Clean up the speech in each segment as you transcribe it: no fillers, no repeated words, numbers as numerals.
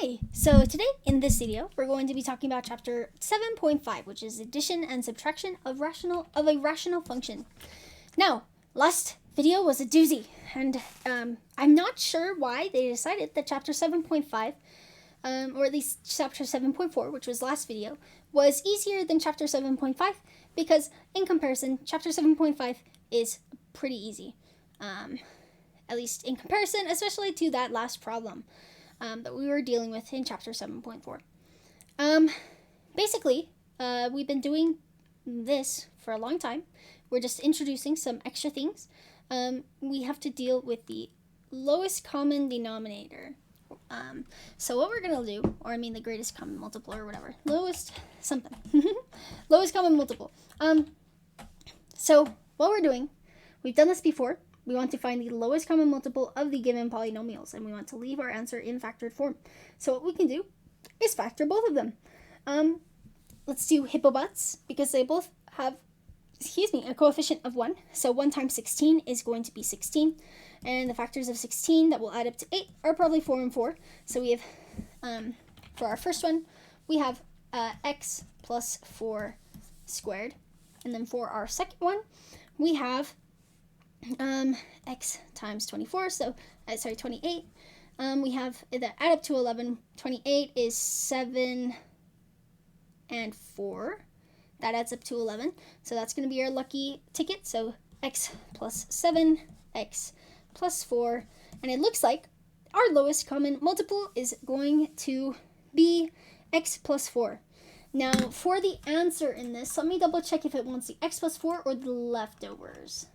Hi! So today in this video we're going to be talking about chapter 7.5, which is addition and subtraction of a rational function. Now, last video was a doozy, and I'm not sure why they decided that chapter 7.5, or at least chapter 7.4, which was last video, was easier than chapter 7.5, because in comparison, chapter 7.5 is pretty easy. At least in comparison, especially to that last problem that we were dealing with in chapter 7.4. Basically, we've been doing this for a long time. We're just introducing some extra things. We have to deal with the lowest common denominator. So what we're going to do, or I mean the greatest common multiple or whatever, lowest something, lowest common multiple. So what we're doing, we've done this before. We want to find the lowest common multiple of the given polynomials, and we want to leave our answer in factored form. So what we can do is factor both of them. Let's do hippobutts, because they both have, a coefficient of 1. So 1 times 16 is going to be 16. And the factors of 16 that will add up to 8 are probably 4 and 4. So we have, for our first one, we have x plus 4 squared. And then for our second one, we have x times 24, so 28. We have that add up to 11. 28 is 7 and 4. That adds up to 11. So that's going to be our lucky ticket. So x plus 7, x plus 4. And it looks like our lowest common multiple is going to be x plus 4. Now, for the answer in this, let me double check if it wants the x plus 4 or the leftovers.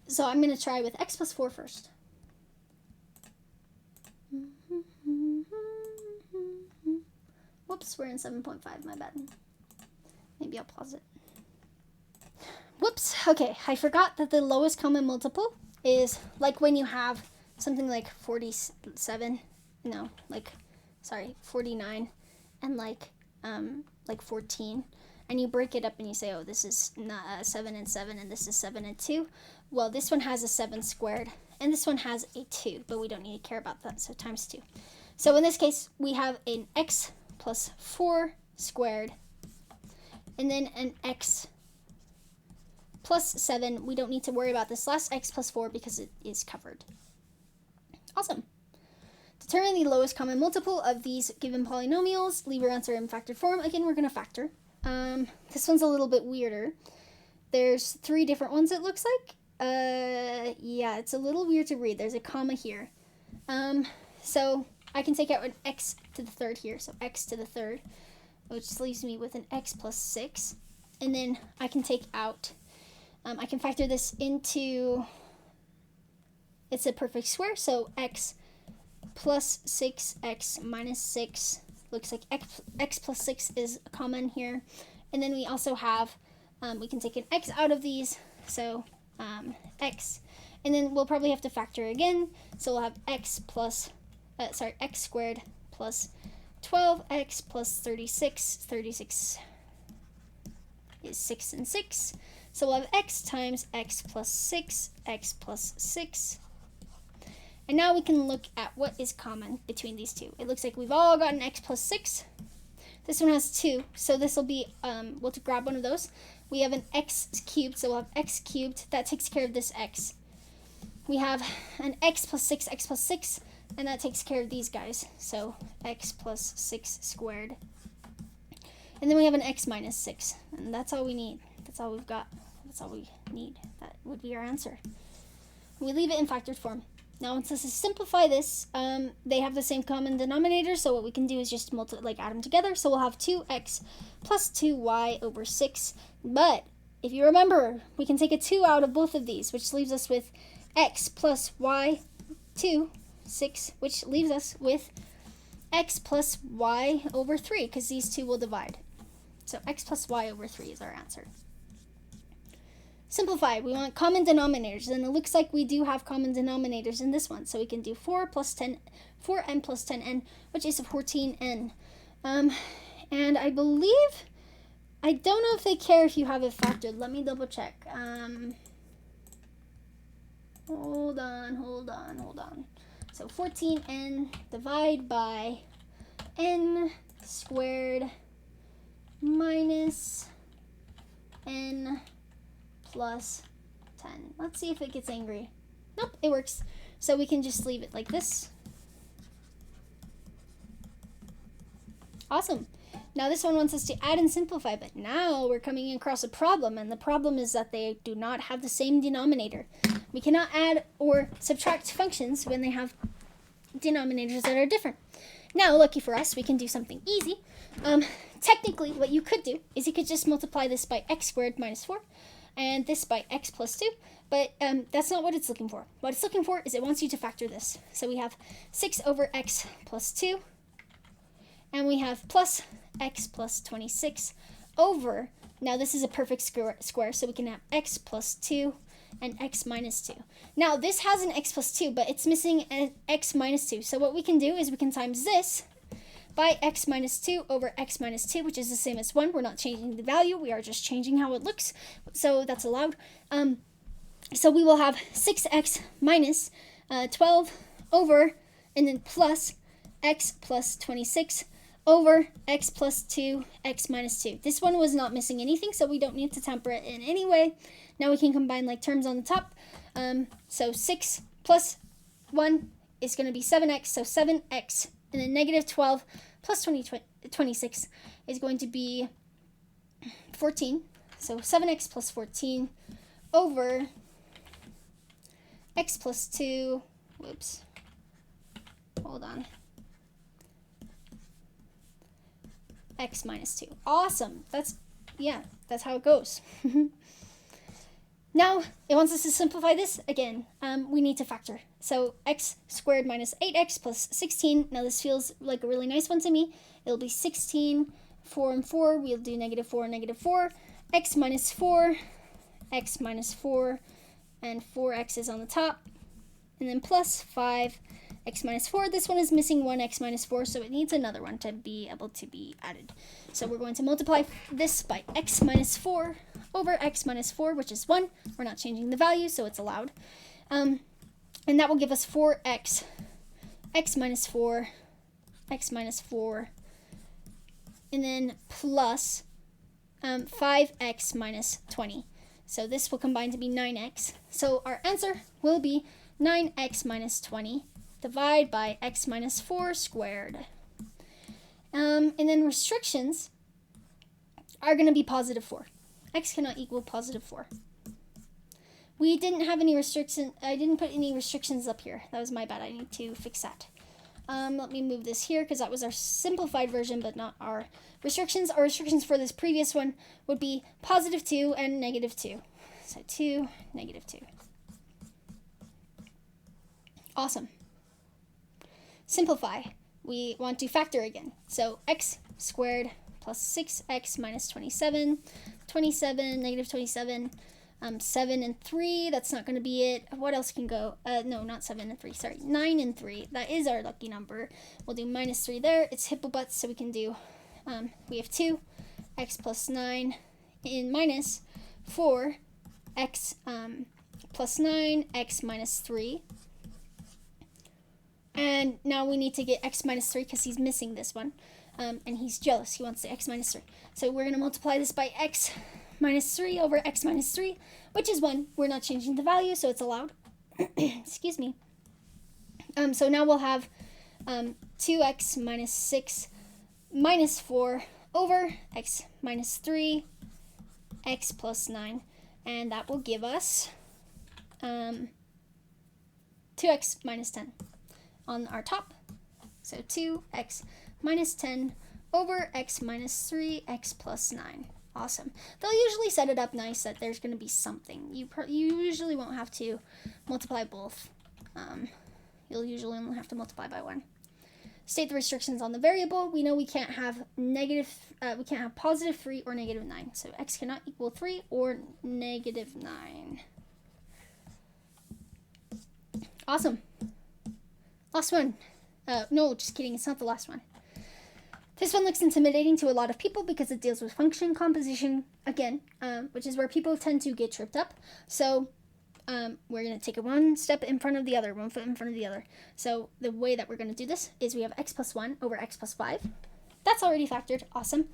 So I'm going to try with x plus 4 first. Whoops, we're in 7.5, my bad. Maybe I'll pause it. Whoops, okay, I forgot that the lowest common multiple is like when you have something like 49 and like 14. And you break it up and you say, oh, this is 7 and 7, and this is 7 and 2. Well, this one has a 7 squared, and this one has a 2, but we don't need to care about that, so times 2. So in this case, we have an x plus 4 squared, and then an x plus 7. We don't need to worry about this last x plus 4 because it is covered. Awesome. Determine the lowest common multiple of these given polynomials. Leave your answer in factored form. Again, we're going to factor. This one's a little bit weirder. There's 3 different ones, it looks like. Yeah, it's a little weird to read. There's a comma here. So I can take out an x to the third here. So x to the third, which leaves me with an x plus 6. And then I can take out, I can factor this into, it's a perfect square. So x plus 6, x minus 6. Looks like x plus 6 is common here. And then we also have, we can take an x out of these, so x. And then we'll probably have to factor again. So we'll have x squared plus 12x plus 36. 36 is 6 and 6. So we'll have x times x plus 6, x plus 6. And now we can look at what is common between these two. It looks like we've all got an x plus 6. This one has 2, so this will be, we'll grab one of those. We have an x cubed, so we'll have x cubed. That takes care of this x. We have an x plus 6, and that takes care of these guys. So x plus 6 squared. And then we have an x minus 6, and that's all we need. That's all we've got. That's all we need. That would be our answer. We leave it in factored form. Now, once this is simplify this, they have the same common denominator, so what we can do is just add them together. So we'll have 2x plus 2y over 6. But if you remember, we can take a 2 out of both of these, which leaves us with x plus y 2, 6, which leaves us with x plus y over 3, because these two will divide. So x plus y over 3 is our answer. Simplify, we want common denominators, and it looks like we do have common denominators in this one. So we can do 4n plus 10n, which is 14n. And I believe, I don't know if they care if you have it factored. Let me double check. Hold on. So 14n divide by n squared minus n plus 10. Let's see if it gets angry. Nope, it works. So we can just leave it like this. Awesome. Now this one wants us to add and simplify, but now we're coming across a problem, and the problem is that they do not have the same denominator. We cannot add or subtract functions when they have denominators that are different. Now, lucky for us, we can do something easy. Technically, what you could do is you could just multiply this by x squared minus 4, and this by x plus 2, but that's not what it's looking for. What it's looking for is it wants you to factor this. So we have 6 over x plus 2, and we have plus x plus 26 over, now this is a perfect square, so we can have x plus 2 and x minus 2. Now this has an x plus 2, but it's missing an x minus 2. So what we can do is we can times this by x minus 2 over x minus 2, which is the same as 1. We're not changing the value, we are just changing how it looks, so that's allowed. So we will have 6x minus 12 over, and then plus x plus 26 over x plus 2, x minus 2. This one was not missing anything, so we don't need to temper it in any way. Now we can combine like terms on the top. So 6 plus 1 is going to be 7x, so 7x, and then negative 12 plus 26 is going to be 14. So 7x plus 14 over x plus 2, whoops, hold on, x minus 2. Awesome. That's how it goes. Now, it wants us to simplify this. Again, we need to factor. So x squared minus 8x plus 16. Now, this feels like a really nice one to me. It'll be 16, 4 and 4. We'll do negative 4 and negative 4. X minus 4, x minus 4, and 4x is on the top. And then plus 5, x minus 4. This one is missing one x minus 4, so it needs another one to be able to be added. So we're going to multiply this by x minus 4 over x minus 4, which is 1. We're not changing the value, so it's allowed. And that will give us 4x, x minus 4, x minus 4, and then plus 5x minus 20. So this will combine to be 9x. So our answer will be 9x minus 20 divided by x minus 4 squared. And then restrictions are going to be positive 4. X cannot equal positive 4. We didn't have any restrictions. I didn't put any restrictions up here. That was my bad. I need to fix that. Let me move this here because that was our simplified version, but not our restrictions. Our restrictions for this previous one would be positive 2 and negative 2. So 2, negative 2. Awesome. Simplify. We want to factor again. So x squared plus 6x minus 27, 27, negative 27, 7 and 3, that's not going to be it. What else can go? No, not 7 and 3, sorry, 9 and 3. That is our lucky number. We'll do minus 3 there. It's hippobutts, so we can do, we have 2, x plus 9, in minus 4, x plus 9, x minus 3. And now we need to get x minus 3 because he's missing this one. And he's jealous. He wants the x minus 3. So we're going to multiply this by x minus 3 over x minus 3, which is 1. We're not changing the value, so it's allowed. Excuse me. So now we'll have 2x minus 6 minus 4 over x minus 3, x plus 9. And that will give us 2x minus 10 on our top. So 2x minus 10 over x minus 3, x plus 9. Awesome. They'll usually set it up nice that there's going to be something. You usually won't have to multiply both. You'll usually only have to multiply by 1. State the restrictions on the variable. We know we can't have positive 3 or negative 9. So x cannot equal 3 or negative 9. Awesome. Last one. No, just kidding. It's not the last one. This one looks intimidating to a lot of people because it deals with function composition, again, which is where people tend to get tripped up. So we're going to take it one step in front of the other, 1 foot in front of the other. So the way that we're going to do this is we have x plus 1 over x plus 5. That's already factored. Awesome.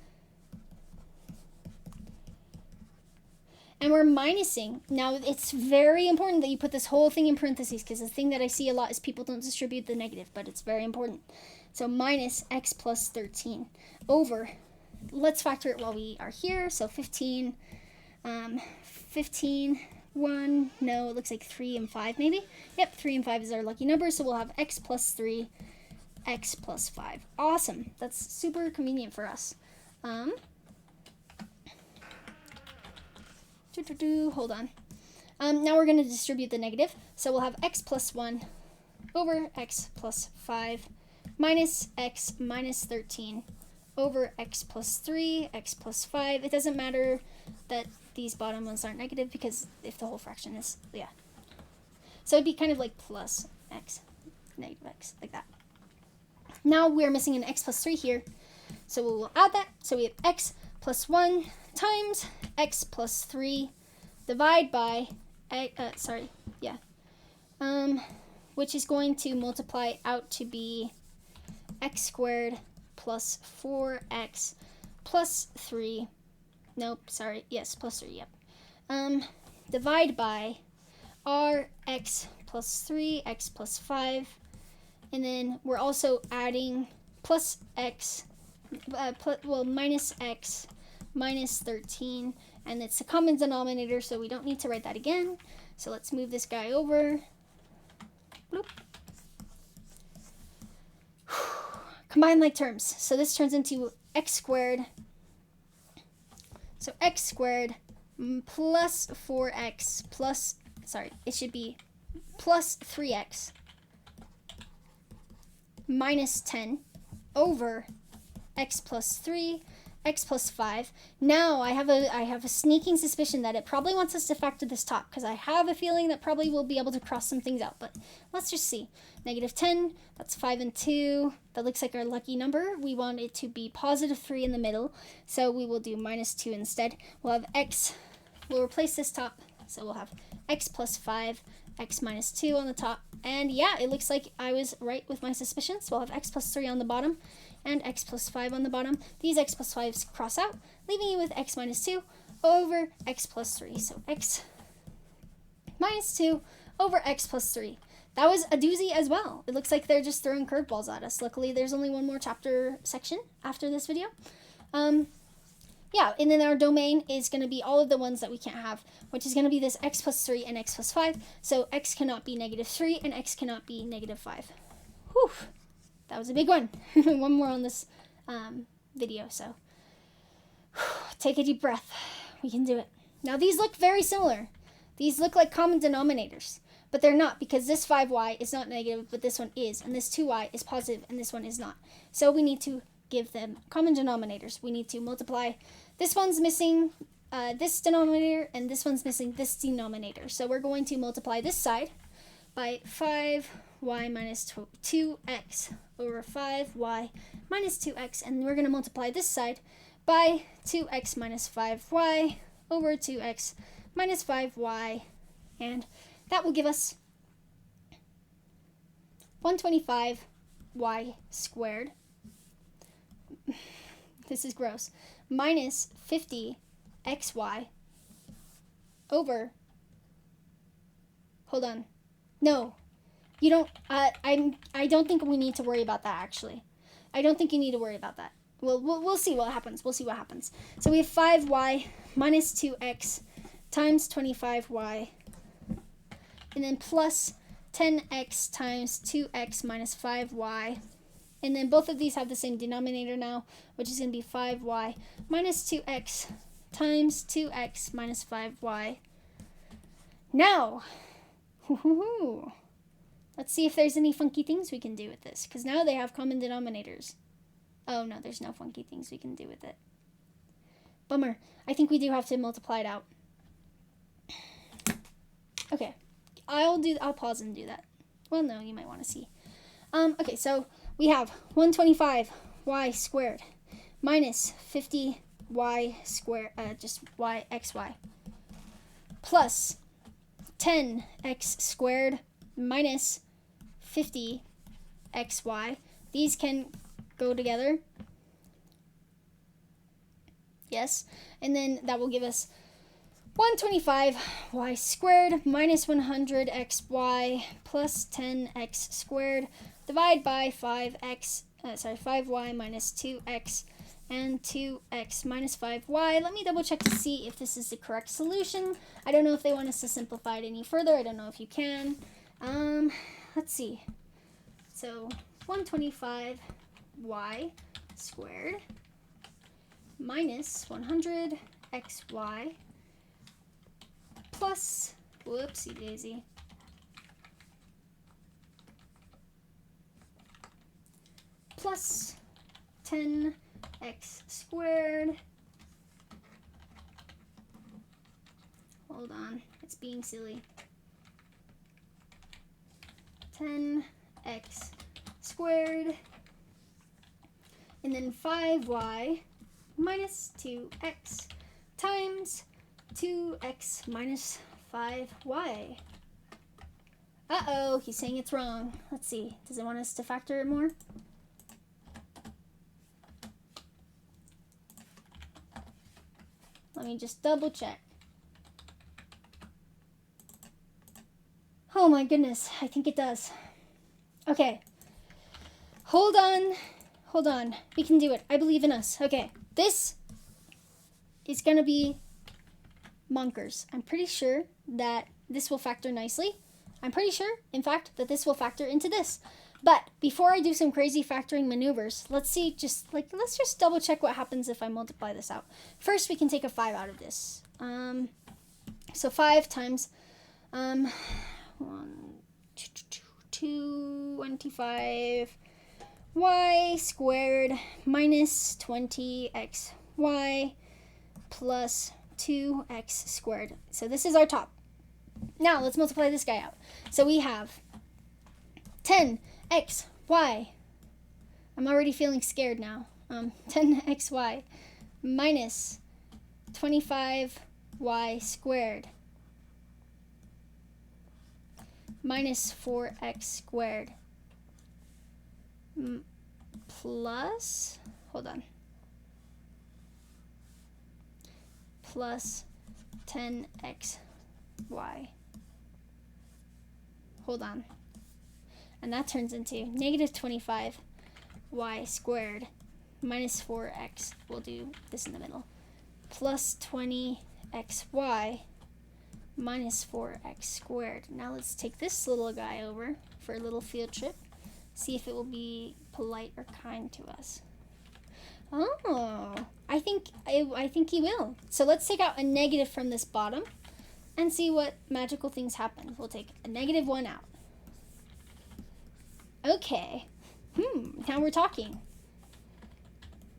And we're minusing. Now, it's very important that you put this whole thing in parentheses, because the thing that I see a lot is people don't distribute the negative, but it's very important. So minus x plus 13 over, let's factor it while we are here. So 15, 1, no, it looks like 3 and 5 maybe. Yep, 3 and 5 is our lucky number, so we'll have x plus 3, x plus 5. Awesome. That's super convenient for us. Hold on. Now we're going to distribute the negative. So we'll have x plus 1 over x plus 5 minus x minus 13 over x plus 3, x plus 5. It doesn't matter that these bottom ones aren't negative, because if the whole fraction is, yeah. So it'd be kind of like plus x, negative x, like that. Now we're missing an x plus 3 here. So we'll add that. So we have x plus 1 times x plus 3 divide by, which is going to multiply out to be x squared plus 4x plus 3. Nope, sorry. Yes, plus 3, yep. Divide by r x plus 3, x plus 5. And then we're also adding plus x, minus x minus 13. And it's a common denominator, so we don't need to write that again. So let's move this guy over. Bloop. Combine like terms. So this turns into x squared. So x squared plus 4x plus, it should be plus 3x minus 10 over x plus 3, x plus 5. Now I have a sneaking suspicion that it probably wants us to factor this top, because I have a feeling that probably we'll be able to cross some things out, but let's just see. Negative 10, that's 5 and 2. That looks like our lucky number. We want it to be positive 3 in the middle, so we will do minus 2 instead. We'll have x, we'll replace this top, so we'll have x plus 5, x minus 2 on the top, and yeah, it looks like I was right with my suspicions. So we'll have x plus 3 on the bottom, and x plus 5 on the bottom. These x plus 5s cross out, leaving you with x minus 2 over x plus 3. So x minus 2 over x plus 3. That was a doozy as well. It looks like they're just throwing curveballs at us. Luckily, there's only one more chapter section after this video. Yeah, and then our domain is going to be all of the ones that we can't have, which is going to be this x plus 3 and x plus 5. So x cannot be negative 3 and x cannot be negative 5. Whew. That was a big one. One more on this video, so take a deep breath. We can do it. Now these look very similar. These look like common denominators, but they're not, because this 5y is not negative, but this one is, and this 2y is positive, and this one is not. So we need to give them common denominators. We need to multiply. This one's missing this denominator, and this one's missing this denominator. So we're going to multiply this side by 5y minus 2x over 5y minus 2x, and we're going to multiply this side by 2x minus 5y over 2x minus 5y, and that will give us 125y squared. This is gross. Minus 50xy over, hold on, no, you don't, I don't think we need to worry about that, actually. I don't think you need to worry about that. We'll see what happens. We'll see what happens. So we have 5y minus 2x times 25y, and then plus 10x times 2x minus 5y. And then both of these have the same denominator now, which is going to be 5y minus 2x times 2x minus 5y. Now, let's see if there's any funky things we can do with this, because now they have common denominators. Oh, no, there's no funky things we can do with it. Bummer. I think we do have to multiply it out. Okay, I'll pause and do that. Well, no, you might want to see. Okay, so we have 125y squared minus 50y squared, just xy, plus 10x squared minus 50xy. These can go together. Yes. And then that will give us 125y squared minus 100xy plus 10x squared divide by 5y minus 2x and 2x minus 5y. Let me double check to see if this is the correct solution. I don't know if they want us to simplify it any further. I don't know if you can. Let's see. So 125y squared minus 100xy plus, whoopsie daisy, plus 10x squared. Hold on, it's being silly. 10x squared, and then 5y minus 2x times 2x minus 5y. Uh-oh, he's saying it's wrong. Let's see. Does it want us to factor it more? Let me just double check. Oh my goodness, I think it does. Okay. Hold on. Hold on. We can do it. I believe in us. Okay. This is going to be monkers. I'm pretty sure that this will factor nicely. I'm pretty sure, in fact, that this will factor into this. But before I do some crazy factoring maneuvers, let's just double check what happens if I multiply this out. First, we can take a 5 out of this. So 5 times 25y squared minus 20xy plus 2x squared. So this is our top. Now let's multiply this guy out. So we have 10xy. I'm already feeling scared now. 10xy minus 25y squared minus 4x squared plus, hold on, plus 10xy. Hold on. And that turns into negative 25y squared minus 4x. We'll do this in the middle. Plus 20xy minus 4x squared. Now let's take this little guy over for a little field trip. See if it will be polite or kind to us. Oh, I think he will. So let's take out a negative from this bottom and see what magical things happen. We'll take a negative 1 out. Okay. Now we're talking.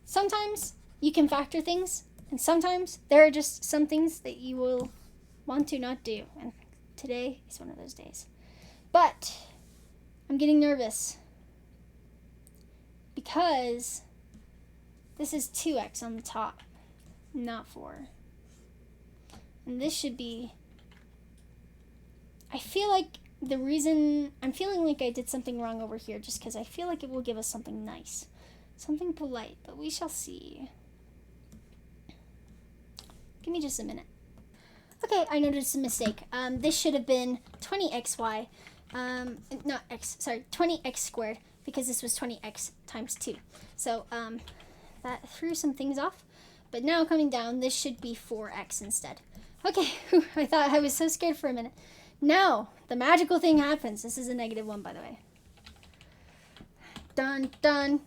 Sometimes you can factor things, and sometimes there are just some things that you will want to not do. And today is one of those days. But I'm getting nervous because this is 2x on the top, not 4. And this should be, I feel like the reason, I'm feeling like I did something wrong over here just because I feel like it will give us something nice, something polite, but we shall see. Give me just a minute. Okay, I noticed a mistake. This should have been 20xy, 20x squared, because this was 20x times 2. So that threw some things off. But now coming down, this should be 4x instead. Okay, I thought I was so scared for a minute. Now, the magical thing happens. This is a negative 1, by the way. Dun, dun.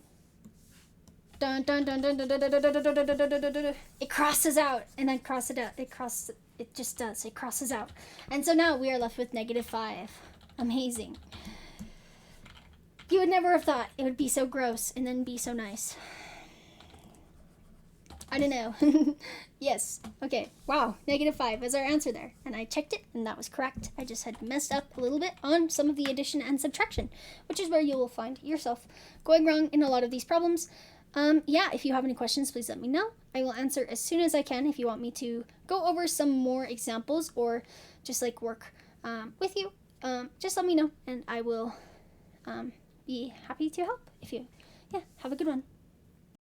Dun, dun, dun, dun, dun, dun, dun, dun, dun, dun, dun, dun, dun, dun. It crosses out, and then cross it out. It just does. It crosses out. And so now we are left with negative 5. Amazing. You would never have thought it would be so gross and then be so nice. I don't know. Yes. Okay. Wow. Negative 5 is our answer there. And I checked it, and that was correct. I just had messed up a little bit on some of the addition and subtraction, which is where you will find yourself going wrong in a lot of these problems. Yeah, if you have any questions, please let me know. I will answer as soon as I can. If you want me to go over some more examples or just like work with you, just let me know and I will be happy to help if you. Yeah, have a good one.